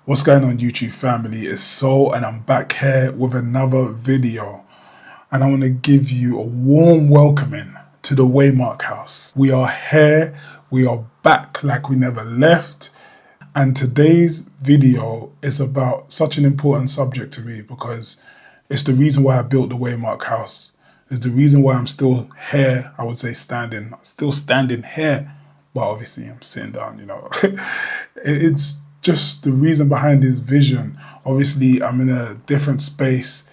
What's going on, YouTube family? It's Soul and I'm back here with another video, and I want to give you a warm welcoming to the Waymark house. We are here, we are back like we never left, and today's video is about such an important subject to me because it's the reason why I built the Waymark house. It's the reason why I'm still here. I would say still standing here, but obviously I'm sitting down, It's just the reason behind this vision. Obviously, I'm in a different space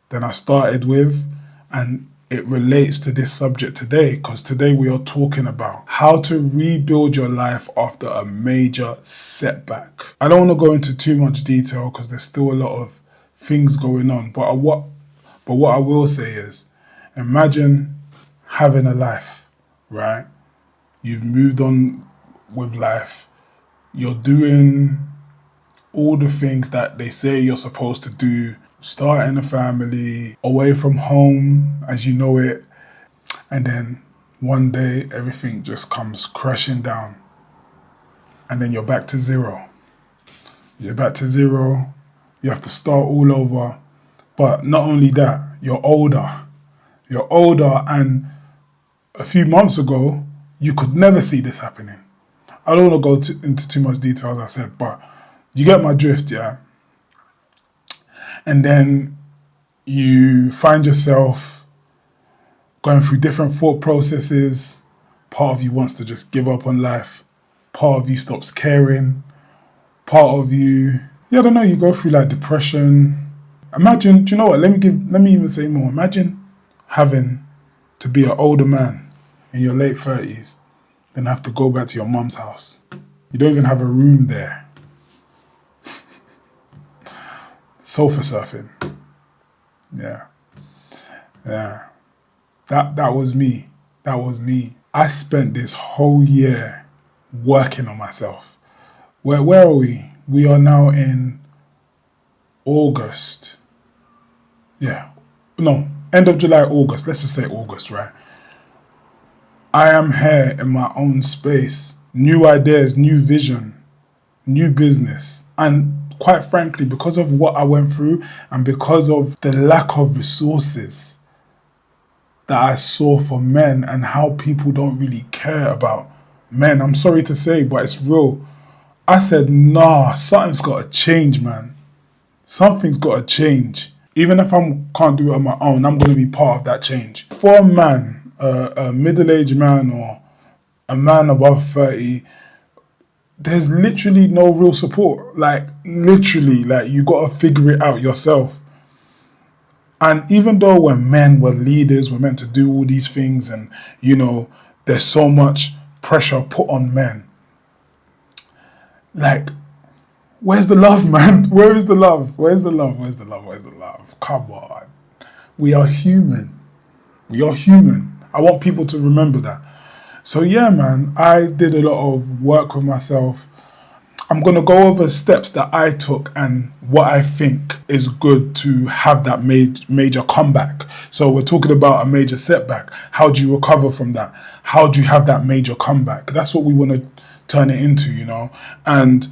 than I started with, and it relates to this subject today because today we are talking about how to rebuild your life after a major setback. I don't want to go into too much detail because there's still a lot of things going on, but what I will say is, imagine having a life, right? You've moved on with life. You're doing all the things that they say you're supposed to do, starting a family, away from home as you know it, and then one day everything just comes crashing down, and then you're back to zero. You're back to zero, you have to start all over, but not only that, you're older, and a few months ago, you could never see this happening. I don't want to go into too much detail, as I said, but you get my drift, yeah? And then you find yourself going through different thought processes. Part of you wants to just give up on life. Part of you stops caring. Part of you, I don't know, you go through like depression. Imagine, do you know what? Let me even say more. Imagine having to be an older man in your late 30s, then have to go back to your mum's house. You don't even have a room there. Sofa surfing. Yeah. That was me. I spent this whole year working on myself. Where are we? We are now in August. Yeah. No, end of July, August. Let's just say August, right? I am here in my own space, new ideas, new vision, new business. And quite frankly, because of what I went through and because of the lack of resources that I saw for men and how people don't really care about men, I'm sorry to say, but it's real. I said, nah, something's got to change, man. Something's got to change. Even if I can't do it on my own, I'm going to be part of that change. For a man, a middle-aged man or a man above 30, there's literally no real support. Like literally, like you got to figure it out yourself. And even though when men were leaders, we're meant to do all these things, and there's so much pressure put on men. Like, where's the love, man? Where is the love? Where's the love? Where's the love? Where's the love? Come on. We are human. We are human. I want people to remember that. So yeah, man, I did a lot of work with myself. I'm going to go over steps that I took and what I think is good to have that major comeback. So we're talking about a major setback. How do you recover from that? How do you have that major comeback? That's what we want to turn it into, And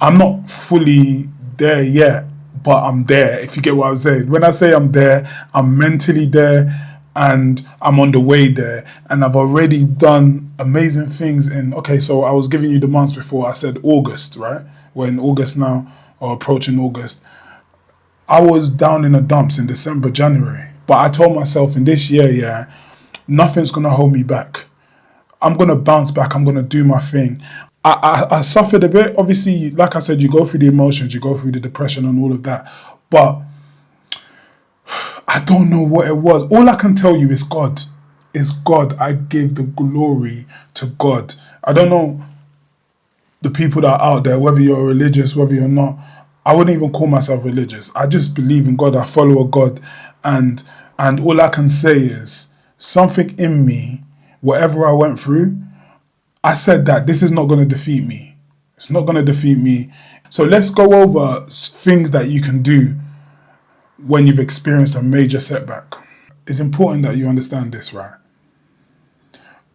I'm not fully there yet, but I'm there, if you get what I'm saying. When I say I'm there, I'm mentally there, and I'm on the way there, and I've already done amazing things so I was giving you the months before. I said August, right? We're in August now, or approaching August. I was down in the dumps in December, January, but I told myself in this year, nothing's gonna hold me back. I'm gonna bounce back, I'm gonna do my thing. I suffered a bit, obviously, like I said, you go through the emotions, you go through the depression and all of that, but I don't know what it was. All I can tell you is God. It's God. I give the glory to God. I don't know the people that are out there, whether you're religious, whether you're not. I wouldn't even call myself religious. I just believe in God. I follow a God. And all I can say is something in me, whatever I went through, I said that this is not going to defeat me. It's not going to defeat me. So let's go over things that you can do when you've experienced a major setback. It's important that you understand this, right?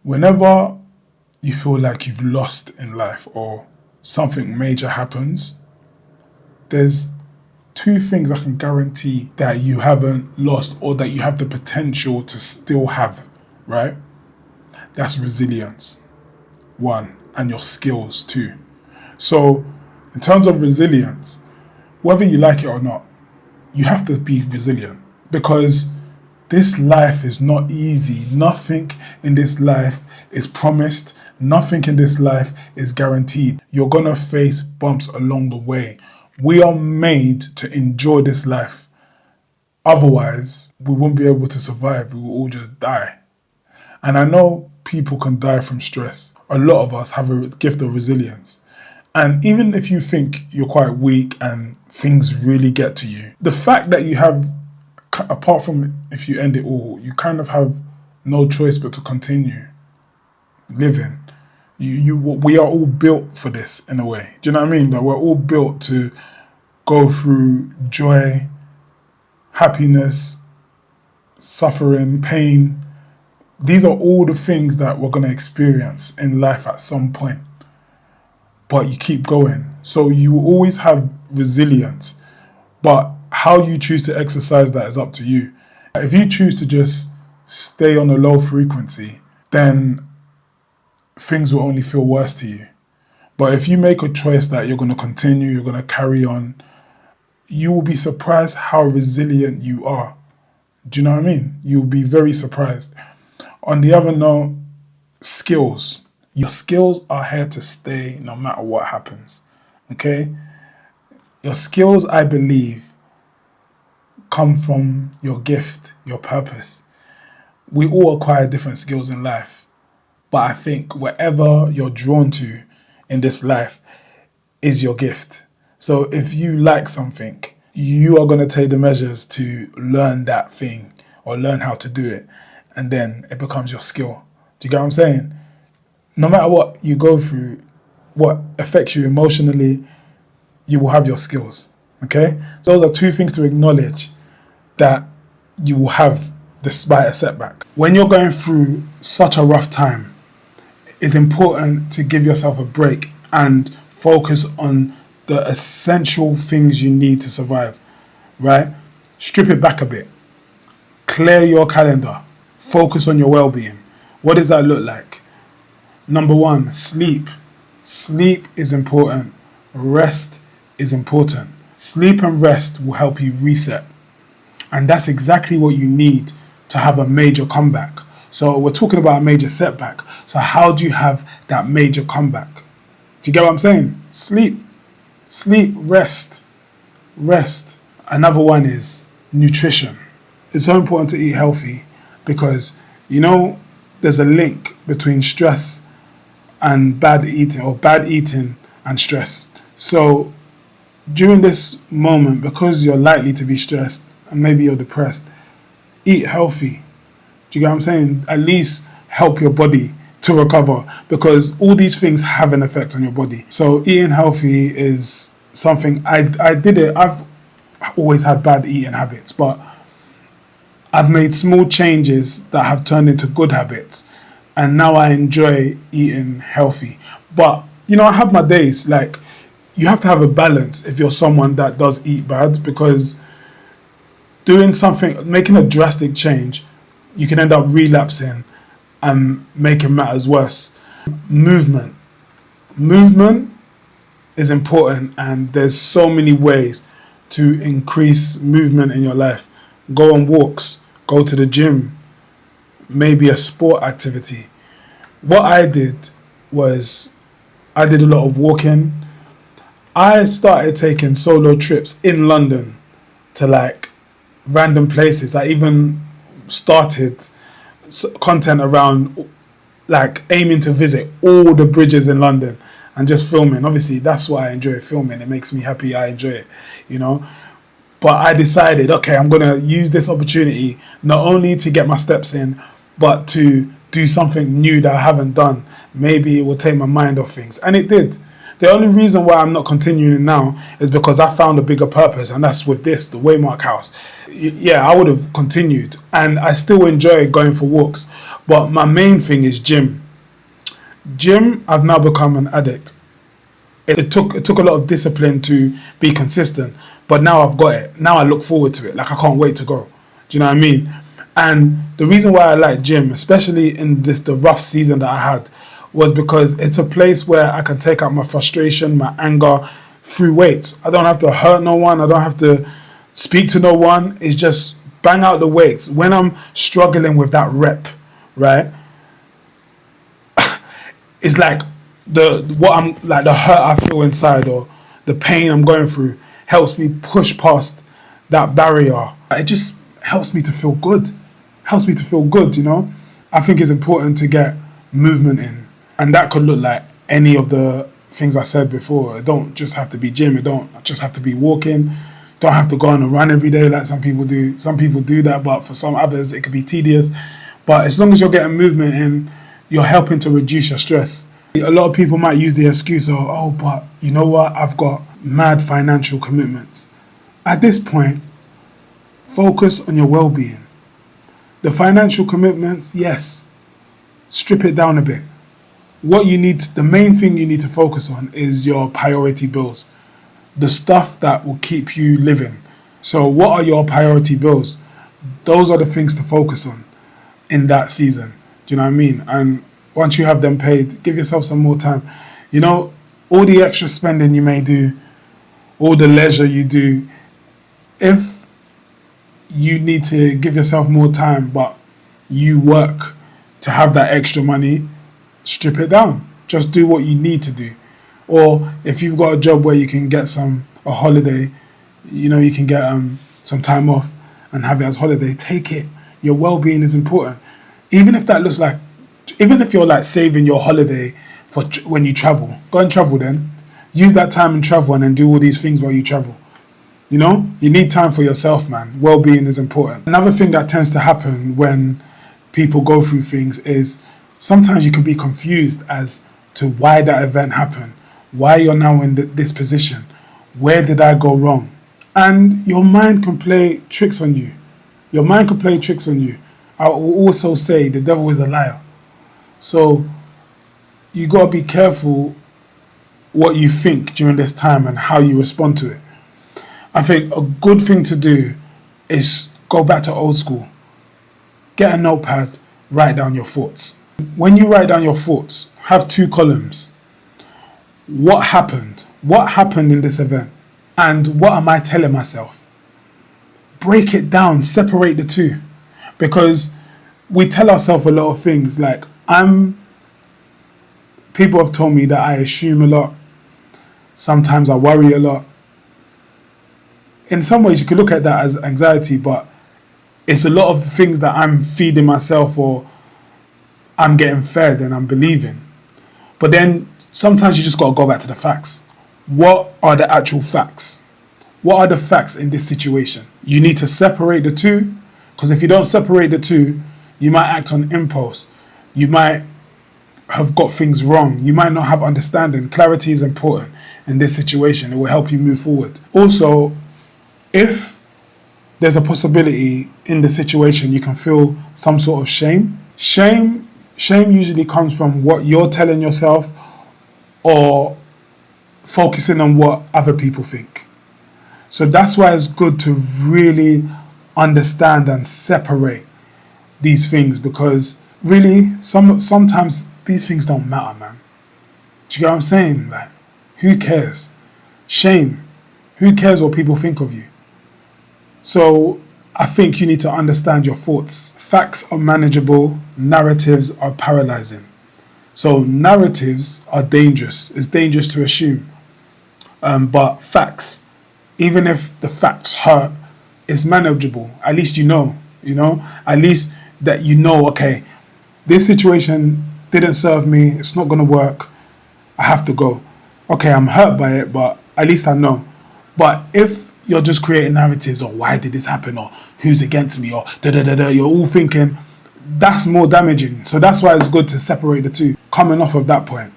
Whenever you feel like you've lost in life or something major happens, there's two things I can guarantee that you haven't lost or that you have the potential to still have, right? That's resilience, one, and your skills too. So in terms of resilience, whether you like it or not, you have to be resilient, because this life is not easy. Nothing in this life is promised. Nothing in this life is guaranteed. You're going to face bumps along the way. We are made to enjoy this life. Otherwise, we won't be able to survive. We will all just die. And I know people can die from stress. A lot of us have a gift of resilience. And even if you think you're quite weak and things really get to you, the fact that you have, apart from if you end it all, you kind of have no choice but to continue living. We are all built for this in a way. Do you know what I mean? Like, we're all built to go through joy, happiness, suffering, pain. These are all the things that we're going to experience in life at some point. But you keep going. So you will always have resilience. But how you choose to exercise that is up to you. If you choose to just stay on a low frequency, then things will only feel worse to you. But if you make a choice that you're going to continue, you're going to carry on, you will be surprised how resilient you are. Do you know what I mean? You'll be very surprised. On the other note, skills. Your skills are here to stay no matter what happens. Okay? Your skills, I believe, come from your gift, your purpose. We all acquire different skills in life. But I think whatever you're drawn to in this life is your gift. So if you like something, you are going to take the measures to learn that thing or learn how to do it. And then it becomes your skill. Do you get what I'm saying? No matter what you go through, what affects you emotionally, you will have your skills. Okay? So those are two things to acknowledge that you will have despite a setback. When you're going through such a rough time, it's important to give yourself a break and focus on the essential things you need to survive, right? Strip it back a bit. Clear your calendar. Focus on your well-being. What does that look like? Number one, sleep. Sleep is important. Rest is important. Sleep and rest will help you reset. And that's exactly what you need to have a major comeback. So we're talking about a major setback. So how do you have that major comeback? Do you get what I'm saying? Sleep. Sleep, rest. Rest. Another one is nutrition. It's so important to eat healthy because, you know, there's a link between stress and bad eating, or bad eating and stress. So during this moment, because you're likely to be stressed and maybe you're depressed, eat healthy. Do you get what I'm saying? At least help your body to recover, because all these things have an effect on your body. So eating healthy is something I did it. I've always had bad eating habits, but I've made small changes that have turned into good habits, and now I enjoy eating healthy. But you know, I have my days. Like, you have to have a balance if you're someone that does eat bad, because doing something, making a drastic change, you can end up relapsing and making matters worse. Movement is important, and there's so many ways to increase movement in your life. Go on walks, go to the gym, maybe a sport activity. What I did was I did a lot of walking. I started taking solo trips in London to like random places. I even started content around like aiming to visit all the bridges in London and just filming. Obviously, that's why I enjoy filming. It makes me happy. I enjoy it, you know. But I decided, okay, I'm going to use this opportunity not only to get my steps in, but to do something new that I haven't done. Maybe it will take my mind off things. And it did. The only reason why I'm not continuing now is because I found a bigger purpose, and that's with this, the Waymark House. Yeah, I would have continued, and I still enjoy going for walks. But my main thing is gym. Gym, I've now become an addict. It took a lot of discipline to be consistent, but now I've got it. Now I look forward to it. Like, I can't wait to go. Do you know what I mean? And the reason why I like gym, especially in the rough season that I had, was because it's a place where I can take out my frustration, my anger through weights. I don't have to hurt no one. I don't have to speak to no one. It's just bang out the weights. When I'm struggling with that rep, right? It's like the hurt I feel inside, or the pain I'm going through, helps me push past that barrier. It just helps me to feel good. Helps me to feel good, you know? I think it's important to get movement in. And that could look like any of the things I said before. It don't just have to be gym. It don't just have to be walking. Don't have to go on a run every day like some people do. Some people do that, but for some others it could be tedious. But as long as you're getting movement in, you're helping to reduce your stress. A lot of people might use the excuse of, oh, but you know what? I've got mad financial commitments. At this point, focus on your well-being. The financial commitments, yes, strip it down a bit. The main thing you need to focus on is your priority bills, the stuff that will keep you living. So what are your priority bills? Those are the things to focus on in that season. Do you know what I mean? And once you have them paid, give yourself some more time. You know, all the extra spending you may do, all the leisure you do, if you need to give yourself more time, but you work to have that extra money, strip it down. Just do what you need to do. Or if you've got a job where you can get a holiday, you know, you can get some time off and have it as holiday, take it. Your well-being is important. Even if you're like saving your holiday for when you travel, go and travel then. Use that time and travel, and then do all these things while you travel. You know, you need time for yourself, man. Well-being is important. Another thing that tends to happen when people go through things is sometimes you can be confused as to why that event happened, why you're now in this position, where did I go wrong? And your mind can play tricks on you. I will also say the devil is a liar. So you got to be careful what you think during this time and how you respond to it. I think a good thing to do is go back to old school. Get a notepad, write down your thoughts. When you write down your thoughts, have 2 columns. What happened? What happened in this event? And what am I telling myself? Break it down, separate the two. Because we tell ourselves a lot of things like, people have told me that I assume a lot. Sometimes I worry a lot. In some ways, you could look at that as anxiety, but it's a lot of things that I'm feeding myself, or I'm getting fed and I'm believing. But then sometimes you just got to go back to the facts. What are the actual facts? What are the facts in this situation? You need to separate the two, because if you don't separate the two, you might act on impulse. You might have got things wrong. You might not have understanding. Clarity is important in this situation. It will help you move forward. Also, if there's a possibility in the situation you can feel some sort of shame. Shame usually comes from what you're telling yourself, or focusing on what other people think. So that's why it's good to really understand and separate these things, because really sometimes these things don't matter, man. Do you get what I'm saying? Like, who cares? Shame. Who cares what people think of you? So I think you need to understand your thoughts. Facts are manageable, narratives are paralyzing. So narratives are dangerous. It's dangerous to assume. But facts, even if the facts hurt, it's manageable. At least you know, at least that you know, okay, this situation didn't serve me. It's not going to work. I have to go. Okay, I'm hurt by it, but at least I know. But if you're just creating narratives, or why did this happen, or who's against me, or da-da-da-da, you're all thinking, that's more damaging. So that's why it's good to separate the two. Coming off of that point,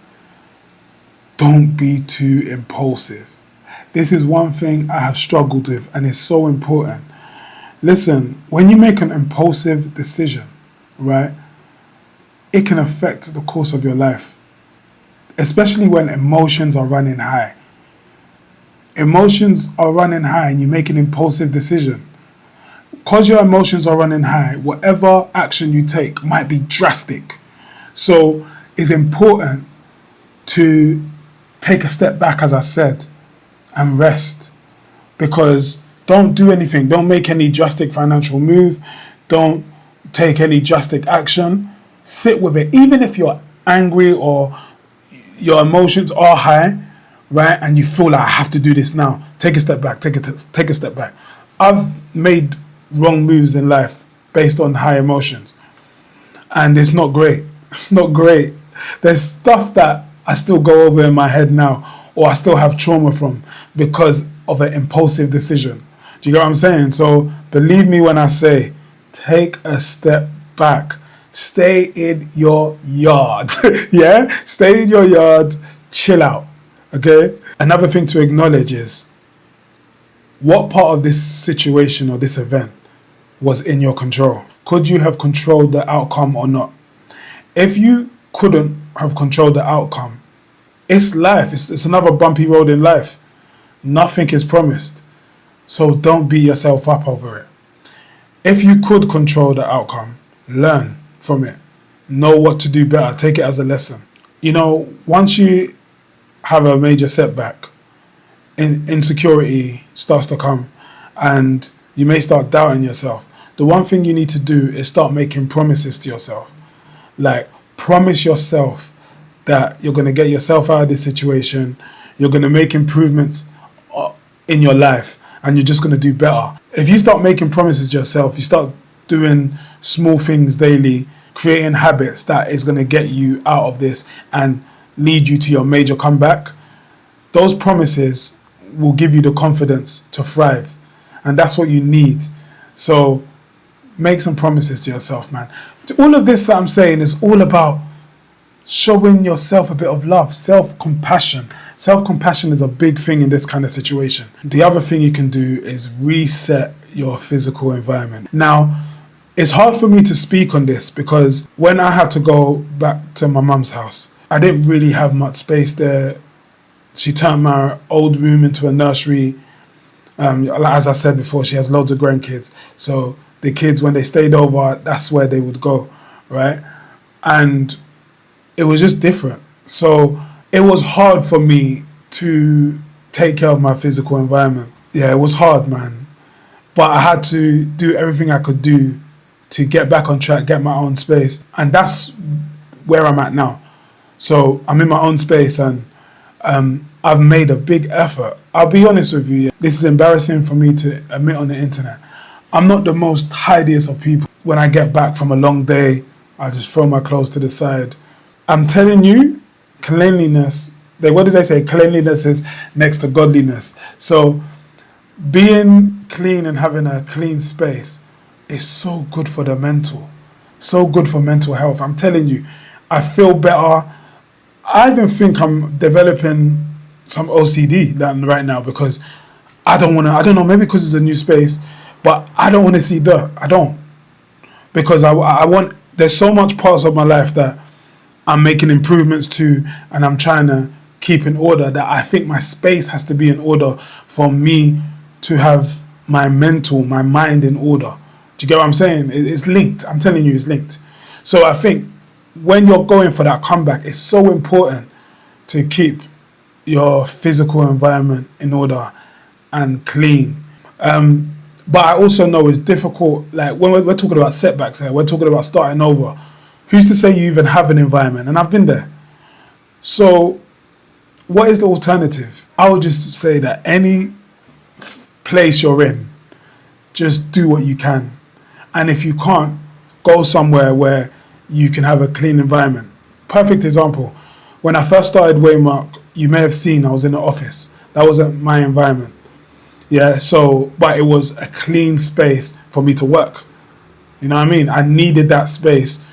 don't be too impulsive. This is one thing I have struggled with, and it's so important. Listen, when you make an impulsive decision, right, it can affect the course of your life. especially when emotions are running high. Emotions are running high and you make an impulsive decision. Because your emotions are running high, whatever action you take might be drastic. So it's important to take a step back, as I said, and rest. Because don't do anything. Don't make any drastic financial move. Don't take any drastic action. Sit with it. Even if you're angry or your emotions are high, right, and you feel like I have to do this now, take a step back. Take a step back. I've made wrong moves in life based on high emotions, and it's not great. It's not great. There's stuff that I still go over in my head now, or I still have trauma from because of an impulsive decision. Do you get what I'm saying? So believe me when I say, take a step back. Stay in your yard. Yeah? Stay in your yard. Chill out. Okay? Another thing to acknowledge is, what part of this situation or this event was in your control? Could you have controlled the outcome or not? If you couldn't have controlled the outcome, it's life. It's another bumpy road in life. Nothing is promised. So don't beat yourself up over it. If you could control the outcome, learn from it. Know what to do better. Take it as a lesson. You know, once you have a major setback, insecurity starts to come and you may start doubting yourself. The one thing you need to do is start making promises to yourself. Like, promise yourself that you're going to get yourself out of this situation, you're going to make improvements in your life, and you're just going to do better. If you start making promises to yourself, you start doing small things daily, creating habits that is going to get you out of this and lead you to your major comeback, those promises will give you the confidence to thrive. And that's what you need. So make some promises to yourself, man. All of this that I'm saying is all about showing yourself a bit of love, self-compassion. Self-compassion is a big thing in this kind of situation. The other thing you can do is reset your physical environment. Now, it's hard for me to speak on this because when I had to go back to my mum's house, I didn't really have much space there. She turned my old room into a nursery. As I said before, she has loads of grandkids. So the kids, when they stayed over, that's where they would go, right? And it was just different. So it was hard for me to take care of my physical environment. Yeah, it was hard, man. But I had to do everything I could do to get back on track, get my own space. And that's where I'm at now. So I'm in my own space and I've made a big effort. I'll be honest with you, this is embarrassing for me to admit on the internet. I'm not the most tidiest of people. When I get back from a long day, I just throw my clothes to the side. I'm telling you, cleanliness, what did they say? Cleanliness is next to godliness. So being clean and having a clean space is so good for the mental. So good for mental health. I'm telling you, I feel better. I even think I'm developing some OCD right now because I don't know, maybe because it's a new space, but I don't want to see dirt. I don't. Because there's so much parts of my life that I'm making improvements to and I'm trying to keep in order that I think my space has to be in order for me to have my mind in order. Do you get what I'm saying? It's linked. I'm telling you, it's linked. So I think when you're going for that comeback, it's so important to keep your physical environment in order and clean. But I also know it's difficult. Like when we're talking about setbacks here, we're talking about starting over. Who's to say you even have an environment? And I've been there. So what is the alternative? I would just say that any place you're in, just do what you can. And if you can't, go somewhere where you can have a clean environment. Perfect example. When I first started Waymark, you may have seen I was in the office. That wasn't my environment. Yeah, but it was a clean space for me to work. You know what I mean? I needed that space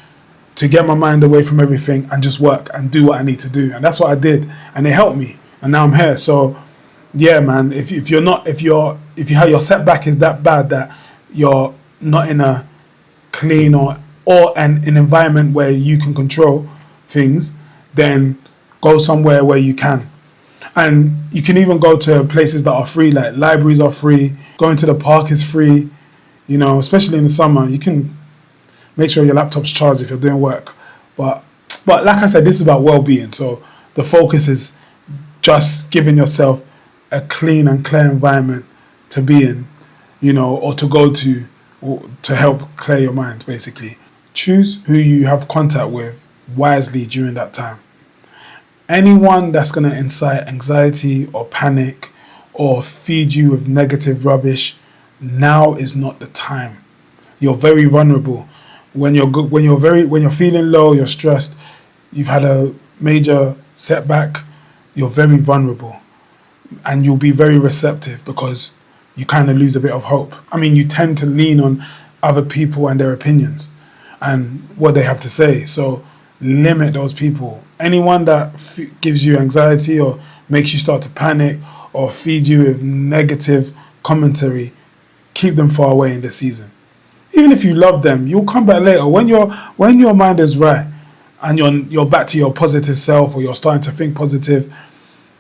to get my mind away from everything and just work and do what I need to do. And that's what I did. And it helped me. And now I'm here. So yeah, man, if your setback is that bad that you're not in a clean or an environment where you can control things, then go somewhere where you can. And you can even go to places that are free, like libraries are free, going to the park is free, you know, especially in the summer. You can make sure your laptop's charged if you're doing work. But like I said, this is about well-being. So the focus is just giving yourself a clean and clear environment to be in, you know, or to go to, or to help clear your mind, basically. Choose who you have contact with wisely during that time. Anyone that's going to incite anxiety or panic or feed you with negative rubbish, now is not the time. You're very vulnerable. When you're feeling low, you're stressed, you've had a major setback, you're very vulnerable, and you'll be very receptive because you kind of lose a bit of hope. I mean, you tend to lean on other people and their opinions and what they have to say. So limit those people. Anyone that gives you anxiety or makes you start to panic or feed you with negative commentary, keep them far away in this season. Even if you love them, you'll come back later when your mind is right and you're back to your positive self, or you're starting to think positive.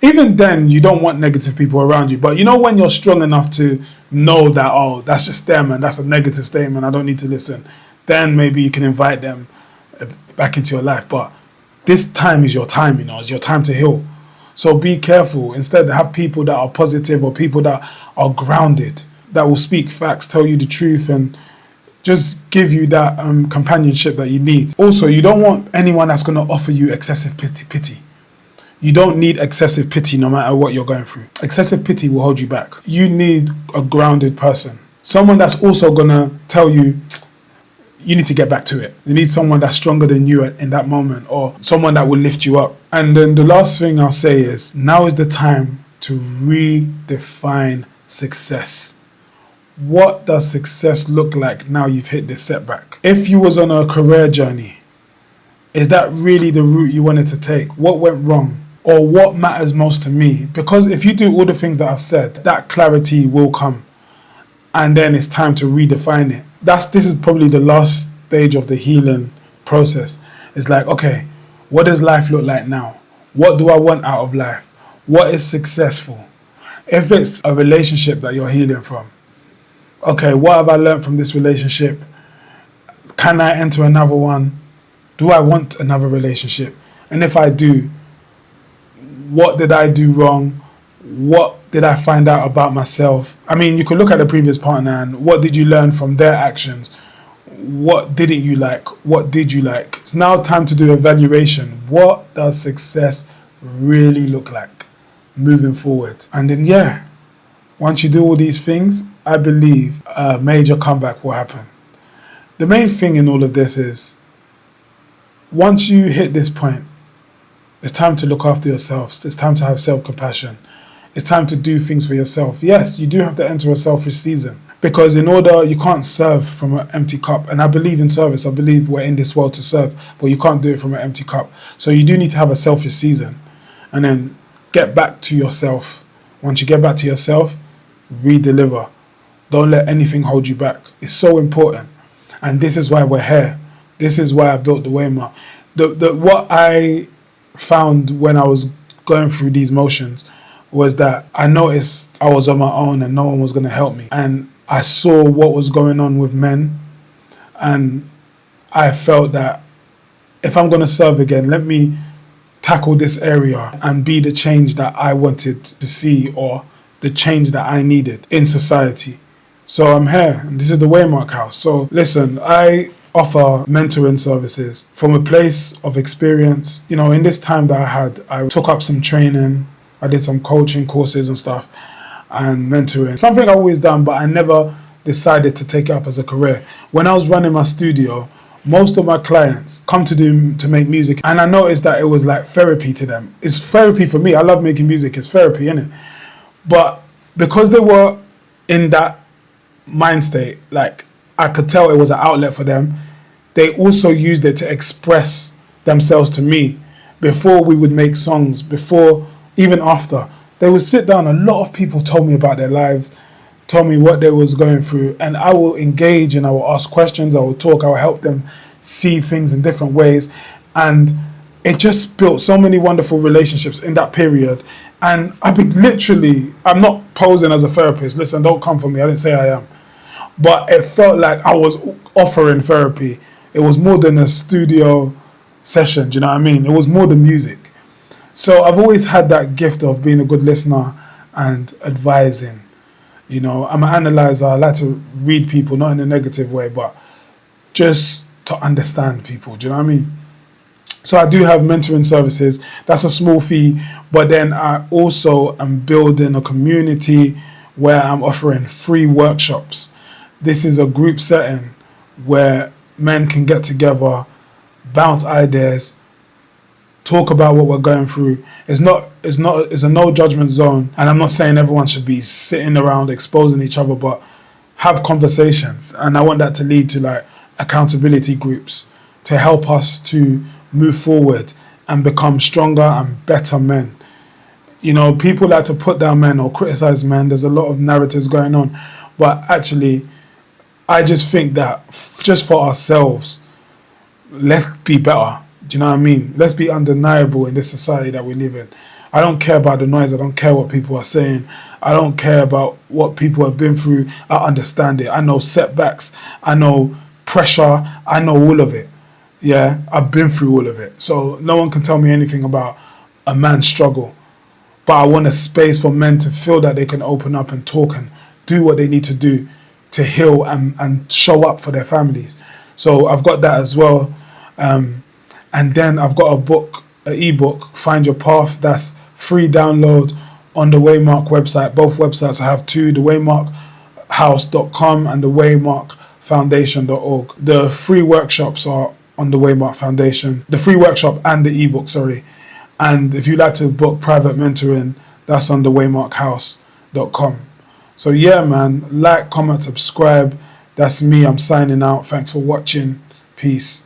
Even then, you don't want negative people around you. But you know, when you're strong enough to know that, oh, that's just them and that's a negative statement, I don't need to listen, then maybe you can invite them back into your life. But this time is your time, you know, it's your time to heal. So be careful. Instead, have people that are positive or people that are grounded, that will speak facts, tell you the truth, and just give you that companionship that you need. Also, you don't want anyone that's going to offer you excessive pity. You don't need excessive pity no matter what you're going through. Excessive pity will hold you back. You need a grounded person. Someone that's also going to tell you, you need to get back to it. You need someone that's stronger than you in that moment, or someone that will lift you up. And then the last thing I'll say is, now is the time to redefine success. What does success look like now you've hit this setback? If you was on a career journey, is that really the route you wanted to take? What went wrong? Or what matters most to me? Because if you do all the things that I've said, that clarity will come. And then it's time to redefine it. This is probably the last stage of the healing process. It's like, okay, what does life look like now? What do I want out of life? What is successful? If it's a relationship that you're healing from, okay, what have I learned from this relationship? Can I enter another one? Do I want another relationship? And if I do, what did I do wrong? What did I find out about myself? I mean, you could look at the previous partner and what did you learn from their actions? What didn't you like? What did you like? It's now time to do evaluation. What does success really look like moving forward? And then, yeah, once you do all these things, I believe a major comeback will happen. The main thing in all of this is, once you hit this point, it's time to look after yourselves. It's time to have self-compassion. It's time to do things for yourself. Yes, you do have to enter a selfish season, because you can't serve from an empty cup. And I believe in service. I believe we're in this world to serve, but you can't do it from an empty cup. So you do need to have a selfish season and then get back to yourself. Once you get back to yourself, re-deliver. Don't let anything hold you back. It's so important. And this is why we're here. This is why I built the Waymark. What I found when I was going through these motions was that I noticed I was on my own and no one was going to help me. And I saw what was going on with men. And I felt that if I'm going to serve again, let me tackle this area and be the change that I wanted to see, or the change that I needed in society. So I'm here, and this is the Waymark House. So listen, I offer mentoring services from a place of experience. You know, in this time that I took up some training, I did some coaching courses and stuff, and mentoring. Something I've always done, but I never decided to take it up as a career. When I was running my studio, most of my clients come to make music, and I noticed that it was like therapy to them. It's therapy for me. I love making music. It's therapy, innit? But because they were in that mind state, like I could tell it was an outlet for them, they also used it to express themselves to me. Before we would make songs, before, even after, they would sit down. A lot of people told me about their lives, told me what they was going through, and I will engage and I will ask questions, I will talk, I will help them see things in different ways. And it just built so many wonderful relationships in that period. And I'm not posing as a therapist. Listen, don't come for me. I didn't say I am. But it felt like I was offering therapy. It was more than a studio session. Do you know what I mean? It was more than music. So I've always had that gift of being a good listener and advising. You know, I'm an analyzer. I like to read people, not in a negative way, but just to understand people. Do you know what I mean? So I do have mentoring services. That's a small fee. But then I also am building a community where I'm offering free workshops. This is a group setting where men can get together, bounce ideas, talk about what we're going through. It's a no judgment zone, and I'm not saying everyone should be sitting around exposing each other, but have conversations. And I want that to lead to like accountability groups to help us to move forward and become stronger and better men. You know, people like to put down men or criticize men. There's a lot of narratives going on, but actually I just think that just for ourselves, let's be better. Do you know what I mean? Let's be undeniable in this society that we live in. I don't care about the noise. I don't care what people are saying. I don't care about what people have been through. I understand it. I know setbacks. I know pressure. I know all of it. Yeah, I've been through all of it. So no one can tell me anything about a man's struggle. But I want a space for men to feel that they can open up and talk and do what they need to do to heal and show up for their families. So I've got that as well. And then I've got a book, an ebook, Find Your Path. That's free download on the Waymark website. Both websites I have two, the waymarkhouse.com and the waymarkfoundation.org. The free workshops are on the Waymark Foundation. The free workshop and the ebook, sorry. And if you'd like to book private mentoring, that's on the waymarkhouse.com. So yeah, man, like, comment, subscribe. That's me. I'm signing out. Thanks for watching. Peace.